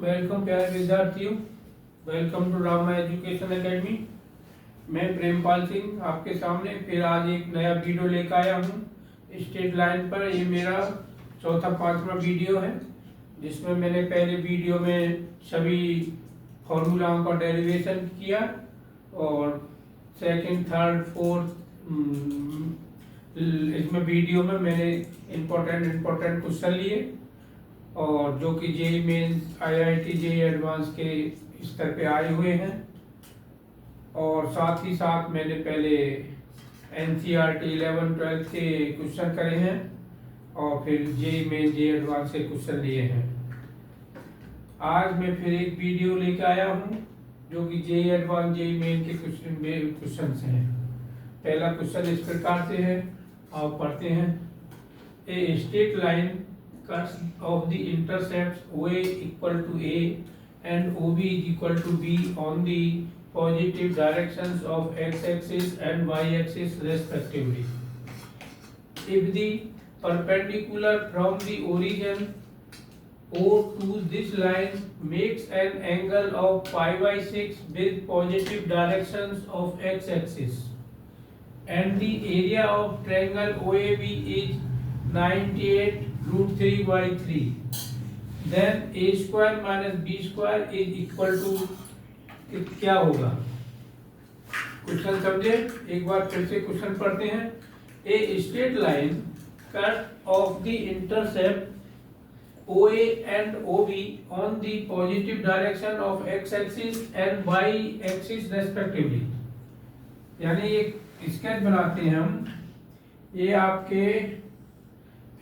Welcome प्यारे विद्यार्थियों, welcome to Rama education academy. मैं प्रेमपाल सिंह आपके सामने फिर आज एक नया वीडियो लेकर आया हूँ स्ट्रेट लाइन पर। ये मेरा चौथा पांचवा वीडियो है, जिसमें मैंने पहले वीडियो में सभी फॉर्मूलाओं का डेरिवेशन किया और सेकंड थर्ड फोर्थ इसमें वीडियो में मैंने इम्पोर्टेंट क्वेश्चन लिए और जो कि JEE Mains IIT JEE Advance के स्तर पे आए हुए हैं। और साथ ही साथ मैंने पहले एनसीईआरटी 11-12 के क्वेश्चन करे हैं और फिर जेई मेंस जेई एडवांस के क्वेश्चन लिए हैं। आज मैं फिर एक वीडियो लेकर आया हूँ जो कि जेई एडवांस जेई मेन के क्वेश्चन हैं। पहला क्वेश्चन इस प्रकार से है, आप पढ़ते हैं। A straight line cuts of the intercepts OA equal to A and OB is equal to B on the positive directions of x-axis and y-axis respectively. If the perpendicular from the origin O to this line makes an angle of pi/6 with positive directions of x-axis and the area of triangle OAB is 98√3/3, then a square minus b square is equal to क्या होगा? Question समझे? एक बार फिर से question पढ़ते हैं। A straight line cut off the intercept OA and OB on the positive direction of x-axis and y-axis respectively। यानी एक स्केच बनाते हैं हम। ये आपके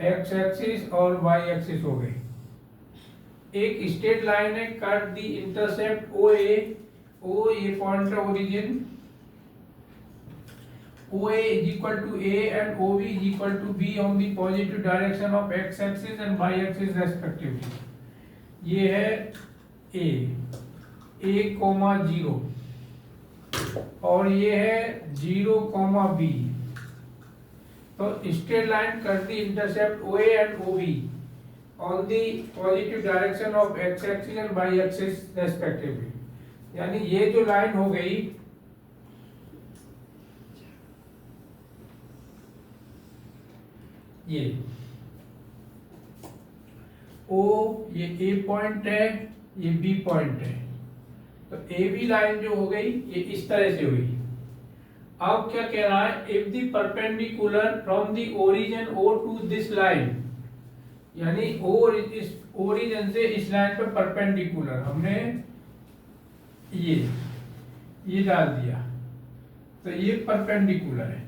एक्स एक्सिस और वाई एक्सिस हो गई। एक स्ट्रेट लाइन है, cut the intercept O A, O ये पॉइंट है origin, O A is equal to A and O B is equal to B on the positive direction of x axis and y axis respectively. ये है ए coma 0 और ये है 0 B. तो straight line cut the intercept OA and OB on the positive direction of x axis and y axis respectively. यानी ये जो line हो गई, ये O ये A पॉइंट है, ये B पॉइंट है। तो AB लाइन जो हो गई ये इस तरह से हुई। अब क्या कह रहा है? If the perpendicular from the origin O to this line, यानी इस ओरिजिन से इस लाइन पर परपेंडिकुलर हमने ये डाल दिया, तो ये परपेंडिकुलर है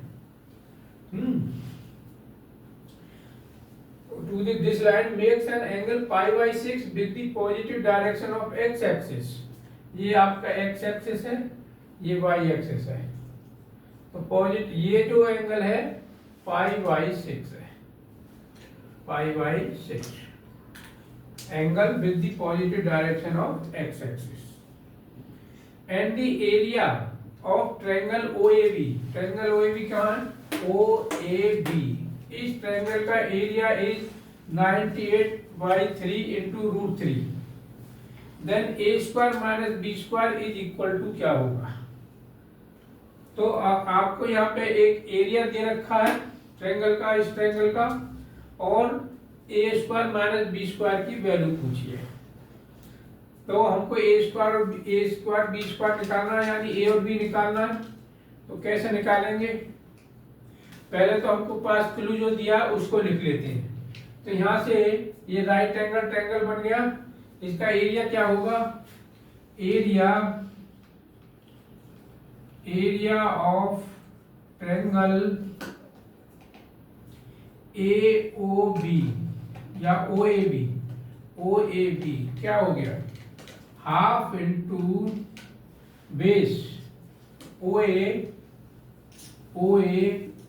to this line makes an angle pi/6 with the positive direction of x axis. ये आपका एक्स एक्सिस है, ये वाई एक्सिस है। तो पॉजिटिव ये जो एंगल है pi/6 है, pi/6 angle with the positive direction of x axis and the area of triangle OAB। Triangle OAB कहाँ है? OAB। इस ट्रायंगल का area is 98/3 into √3। Then a square minus b square is equal to क्या होगा? तो आपको यहाँ पे एक एरिया दे रखा है ट्रायंगल का, इस ट्रायंगल का, और a square minus b square की वैल्यू पूछिए। तो हमको a स्क्वायर b स्क्वायर निकालना है, यानी a और b निकालना है। तो कैसे निकालेंगे? पहले तो हमको पास क्लू जो दिया उसको लिख लेते हैं। तो यहाँ से ये राइट एंगल ट्रायंगल बन गया। इसका एरिया क्या होगा? एरिया ऑफ ट्रायंगल AOB या OAB क्या हो गया? Half into base OA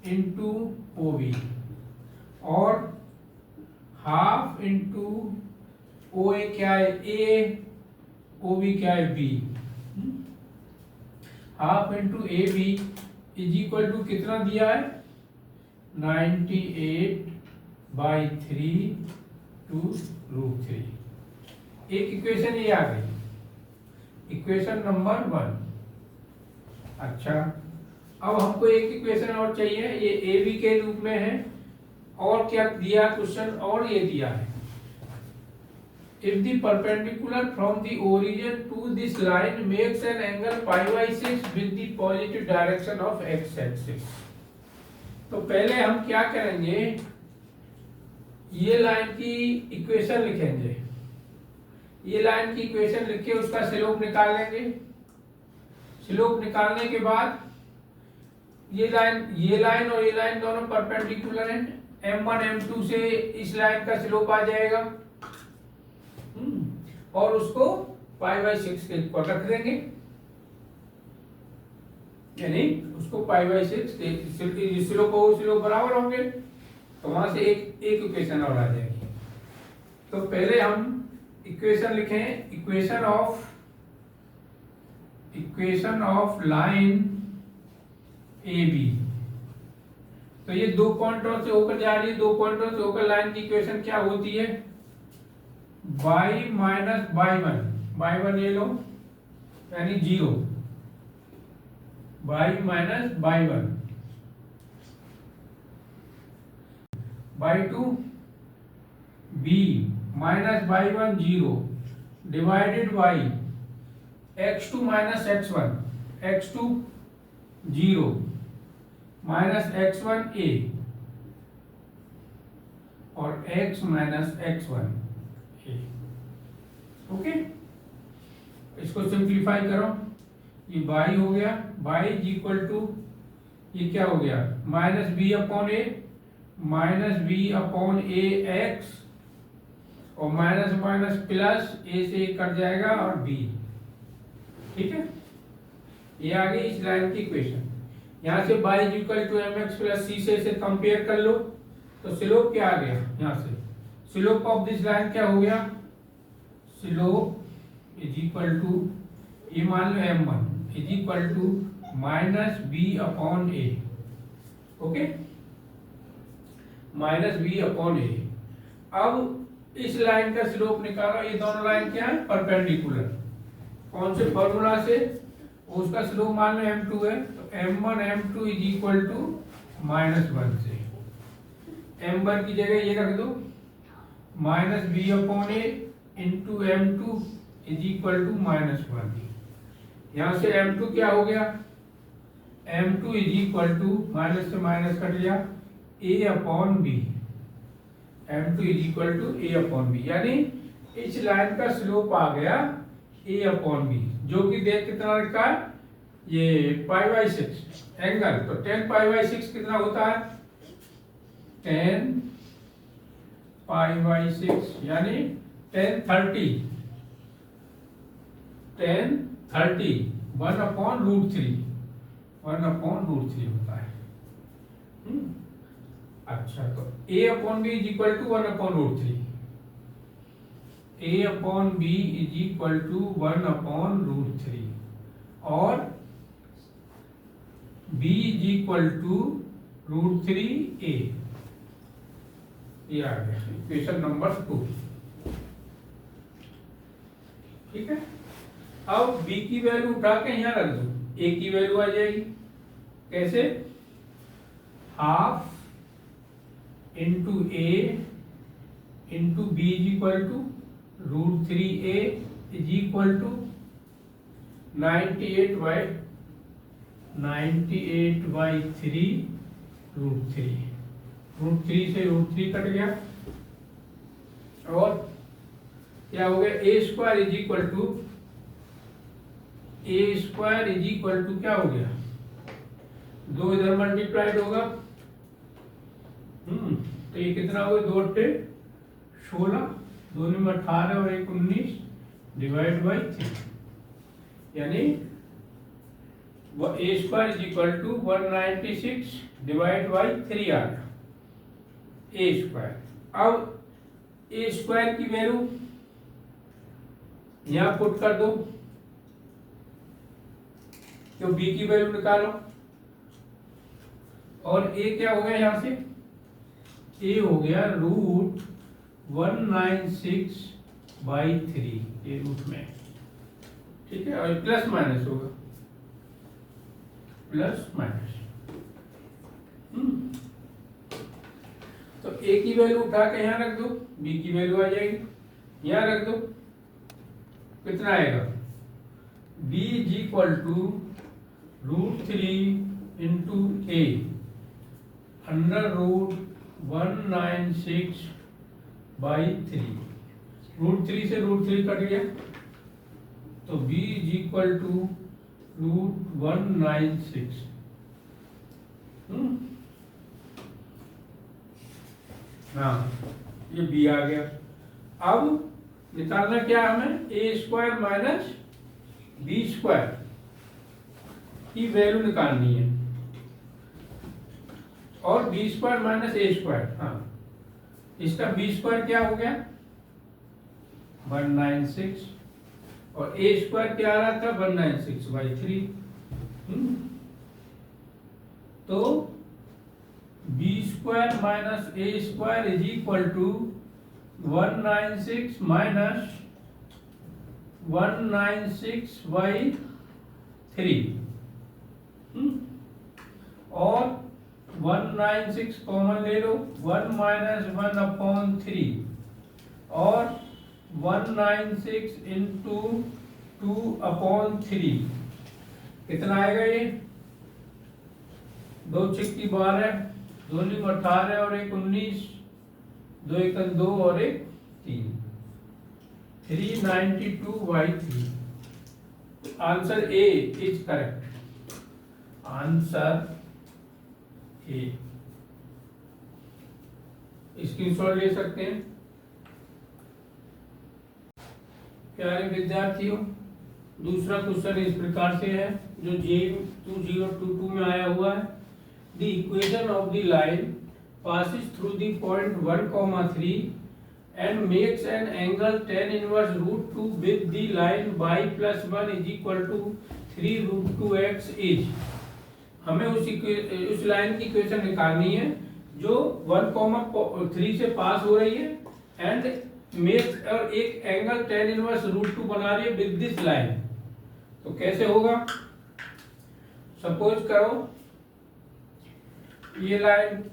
into OB और हाफ इंटू OA क्या है? A, OB क्या है? B। Half into AB is equal to कितना दिया है? 98/3 to √3। एक इक्वेशन ये आ गई, इक्वेशन नंबर 1। अच्छा, अब हमको एक इक्वेशन और चाहिए, ये ए बी के रूप में है। और क्या दिया क्वेश्चन, और ये दिया है, if the perpendicular from the origin to this line makes an angle pi by 6 with the positive direction of x axis। तो पहले हम क्या करेंगे, ये लाइन की इक्वेशन लिखेंगे, ये लाइन की इक्वेशन लिख के उसका स्लोप निकाल लेंगे। स्लोप निकालने के बाद ये लाइन और ये लाइन दोनों परपेंडिकुलर हैं, m1 m2 से इस लाइन का स्लोप आ जाएगा और उसको पाई बाई 6 के ऊपर रख देंगे, यानी उसको पाई बाई 6 स्लोप बराबर होंगे, तो वहां से एक इक्वेशन और आ जाएगी। तो पहले हम इक्वेशन लिखें, equation of line A B. तो ये दो पॉइंटों से होकर जा रही है, दो पॉइंटों से होकर लाइन की इक्वेशन क्या होती है, y माइनस y1 ले लो यानी 0, y minus y1, y2 b minus y1 0 divided by x2 minus x1, x2 0 minus x1 a और x minus x1 a। Okay, इसको सिंप्लीफाई करो, ये y हो गया, y इज इक्वल टू ये क्या हो गया, माइनस बी अपॉन ए एक्स और माइनस माइनस प्लस ए से कट जाएगा और b। ठीक है, ये आ गई इस लाइन की इक्वेशन। यहाँ से y is equal to m x plus c से इसे कंपेयर कर लो, तो स्लोप क्या आ गया, यहाँ से स्लोप ऑफ दिस लाइन क्या हो गया, स्लोप इज इक्वल टू ये मान लो m1 is equal to minus B upon a. Okay, minus B upon a. अब इस लाइन का स्लोप निकालो, ये दोनों लाइन क्या है, परपेंडिकुलर। कौन से फॉर्मूला से, उसका स्लोप मान लो m2 है, तो m1 m2 is equal to minus 1 से m1 की जगह ये रख दो minus B upon A into m2 is equal to minus 1। यहाँ से m2 क्या हो गया, m2 is equal to minus से माइनस कट गया a upon B, m2 is equal to a upon B, यानी इस लाइन का स्लोप आ गया a अपॉन बी, जो कि देख कितना रखा है, ये पाई बाई 6 एंगल, तो 10 पाई बाई 6 कितना होता है, 10 पाई बाई 6 यानी 1030 1 अपॉन रूट 3 होता है। अच्छा, तो a upon B is equal to 1 upon root 3, a upon B is equal to 1 upon root 3 और b is equal to root 3a। ये आ गया इक्वेशन नंबर 2। ठीक है, अब b की वैल्यू उठा के यहाँ रख दो, a की वैल्यू आ जाएगी, कैसे, half into a into b is equal to root 3a is equal to 98 by 3 root 3 से रूट 3 कट गया और क्या हो गया, a square is equal to क्या हो गया, 2 इधर मल्टीप्लाइड होगा, तो ये कितना हो गया, 2 अट्ठे 16, 2 में 18 और 1 19 डिवाइड बाई 3, यानी a square is equal to 196 divide by 3 आ गया a स्क्वायर। अब a स्क्वायर की वैल्यू यहां पुट कर दो, तो b की वैल्यू निकालो और a क्या हो गया, यहां से a हो गया रूट 196 बाई 3 ये रूट में, ठीक है। और प्लस माइनस होगा, प्लस माइनस। तो ए की वैल्यू उठा के यहाँ रख दो, बी की वैल्यू आ जाएगी, यहाँ रख दो, कितना आएगा, b is equal to √3 into a under root 196 by 3। √3 से √3 कट गया, तो b इज इक्वल टू √196। हाँ, ये b आ गया। अब निकालना क्या है हमें, ए स्क्वायर माइनस बी स्क्वायर की वैल्यू निकालनी है, और B square minus a square. हाँ, इसका बी स्क्वायर क्या हो गया 196, और ए स्क्वायर क्या आ रहा था 196 बाई 3। तो b square minus a square is equal to 196 minus 196 by 3, और 196 कॉमन ले लो, 1 माइनस 1/3, और 196 इंटू 2/3 कितना आएगा, ये 2 छिक्की 12, 2 × 18 और 1 19, 2 × 2 और 1 3, 392 by 3। Answer A is correct, answer A. Screenshot ले सकते हैं। प्यारे विद्यार्थियों, दूसरा क्वेश्चन इस प्रकार से है जो J2022 में आया हुआ है। The equation of the line passes through the point 1,3 and makes an angle tan inverse √2 with the line y plus 1 is equal to 3√2x is। हमें उस लाइन की इक्वेशन निकालनी है जो 1,3 से पास हो रही है एंड मेक्स और एक एंगल tan इनवर्स √2 बना रही है विद दिस लाइन। तो कैसे होगा, सपोज करो ये लाइन,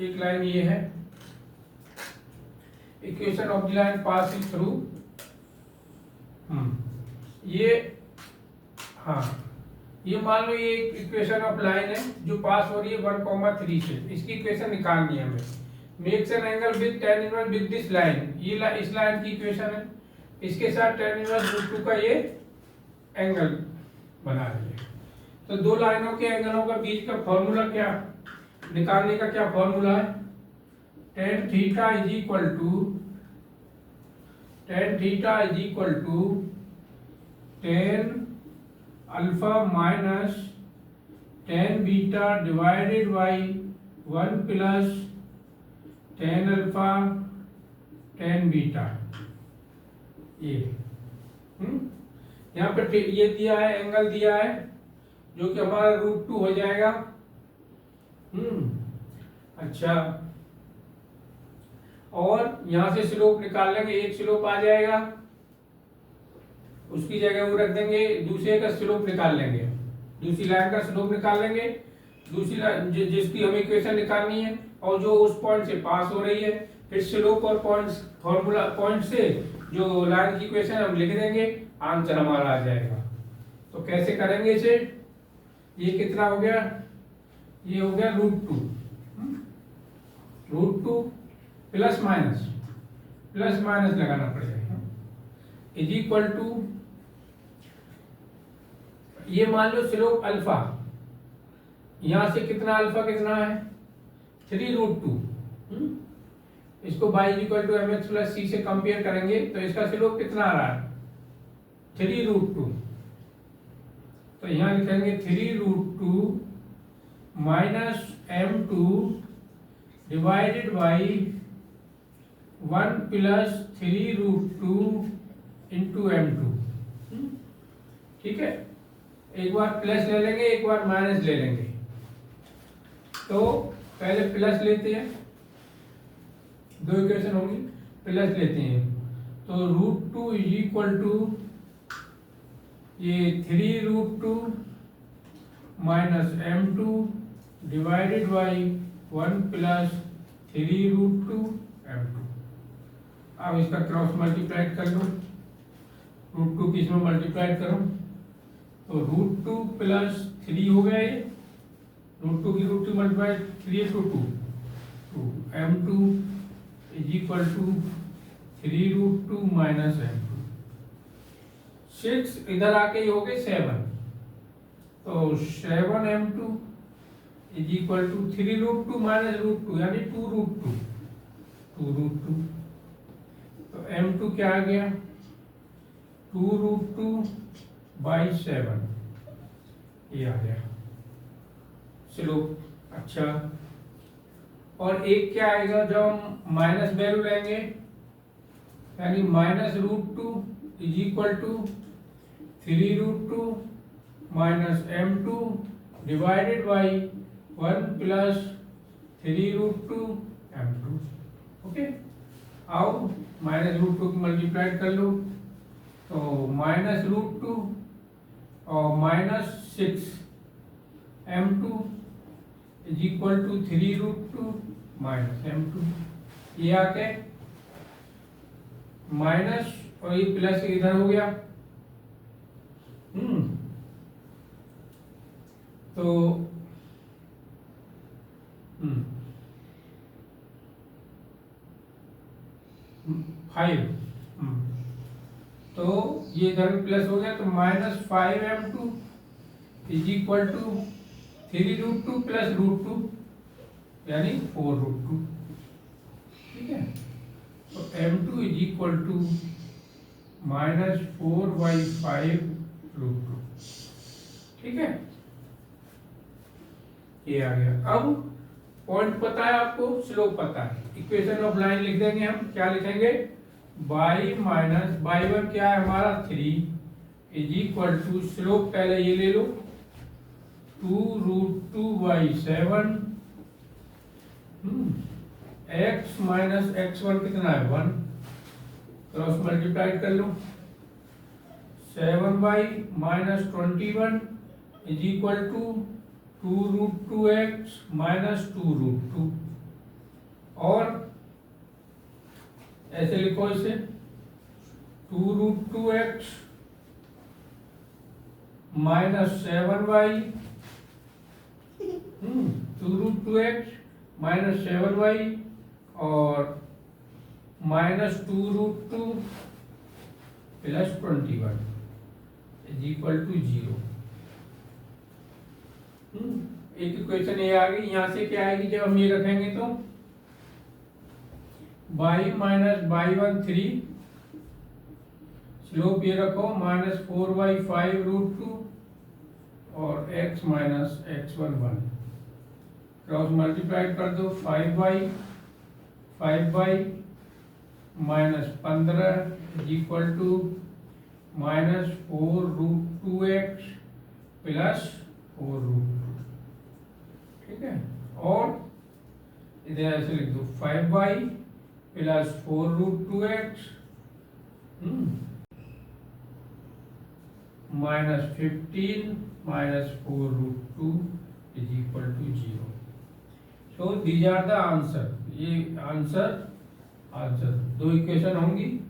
एक लाइन ये है, equation of the line passing through, ये, हाँ, ये मान लो ये इक्वेशन ऑफ लाइन है जो पास हो रही है 1,3 से, इसकी इक्वेशन निकालनी है हमें। Makes an angle with tan inverse with this line, ये इस लाइन की इक्वेशन है, इसके साथ tan इनवर्स √2 का ये एंगल बना रही है। तो दो लाइनों के एंगलों का बीच का फॉर्मूला क्या निकालने का, क्या फॉर्मूला है, tan theta is equal to tan alpha minus tan beta divided by 1 plus tan alpha tan beta. ये यहाँ पे ये दिया है, एंगल दिया है जो कि हमारा √2 हो जाएगा। अच्छा, और यहां से स्लोप निकाल लेंगे, एक स्लोप आ जाएगा, उसकी जगह वो रख देंगे, दूसरे का स्लोप निकाल लेंगे, दूसरी लाइन का स्लोप निकाल लेंगे, दूसरी लाइन जिसकी हमें इक्वेशन निकालनी है और जो उस पॉइंट से पास हो रही है, फिर स्लोप और पॉइंट्स फॉर्मूला पॉइंट से जो लाइन की इक्वेशन हम लिख देंगे, आंसर हमारा आ जाएगा। तो कैसे करेंगे इसे, ये कितना हो गया, ये हो गया √2 प्लस माइनस लगाना पड़ेगा, इज इक्वल टू, ये मान लो स्लोप अल्फा, यहां से कितना अल्फा कितना है 3√2, इसको y equal to mx plus c से कंपेयर करेंगे तो इसका स्लोप कितना आ रहा है 3√2। तो यहां लिखेंगे 3√2 minus m2 divided by 1 plus 3√2 into m2। ठीक है, एक बार प्लस ले लेंगे, एक बार माइनस ले लेंगे। तो पहले प्लस लेते हैं, दो इक्वेशन होंगी, प्लस लेते हैं, तो √2 इज इक्वल टू ये 3√2 minus m2 divided by 1 plus 3√2 m2। अब इसका क्रॉस मल्टीप्लाई कर लो, √2 किस में मल्टीप्लाई करो तो √2 प्लस 3 हो गया ये, √2 की √2 मल्टीप्लाई 3 to 2 तो m2 is equal to 3√2 minus m2। 6 इधर आके हो गए 7, तो 7m2 is equal to 3√2 minus √2 यानी 2√2 तो m2 क्या आ गया 2√2 बाई 7 ये आ गया। चलो अच्छा, और एक क्या आएगा जब हम माइनस वैल्यू लेंगे, यानी -√2 is equal to 3√2 minus m2 divided by 1 plus 3√2 m2। Okay, आओ -√2 की मल्टीप्लाई कर लो, तो -√2 और -6 m2 is equal to 3√2 minus m2। ये आके माइनस और ये प्लस इधर हो गया, तो 5, तो ये इधर प्लस हो गया, तो -5m2 is equal to 3√2 plus √2 यानी 4√2। ठीक है, तो m2 इज इक्वल टू -4/5√2। ठीक है, ये आ गया। अब पॉइंट पता है आपको, स्लोप पता है, इक्वेशन ऑफ लाइन लिख देंगे हम, क्या लिखेंगे y माइनस y1 क्या है हमारा 3 इज इक्वल टू स्लोप पहले ये ले लो 2√2/7 x माइनस x1 कितना है 1, क्रॉस मल्टीप्लाई कर लो 7/-21 is equal to 2√2x minus 2√2, और ऐसे लिखो इसे 2√2x minus 7y 2√2x minus 7y और minus 2√2 plus 21 is equal to 0। एक इक्वेशन ये आ गई। यहाँ से क्या आएगी जब हम ये रखेंगे तो y माइनस y1 3, स्लोप ये रखो -4/5√2 और x minus x1 1, cross multiply कर दो 5y -15 is equal to -4√2x plus 4√2। ठीक है, और इधर ऐसे लिख दो 5y plus 4√2x -15 minus 4√2 is equal to 0। So these are the answer. ये आंसर दो इक्वेशन होंगी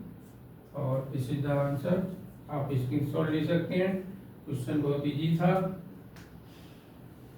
और दिस इज द आंसर। आप स्क्रीनशॉट ले सकते हैं। क्वेश्चन बहुत इजी था।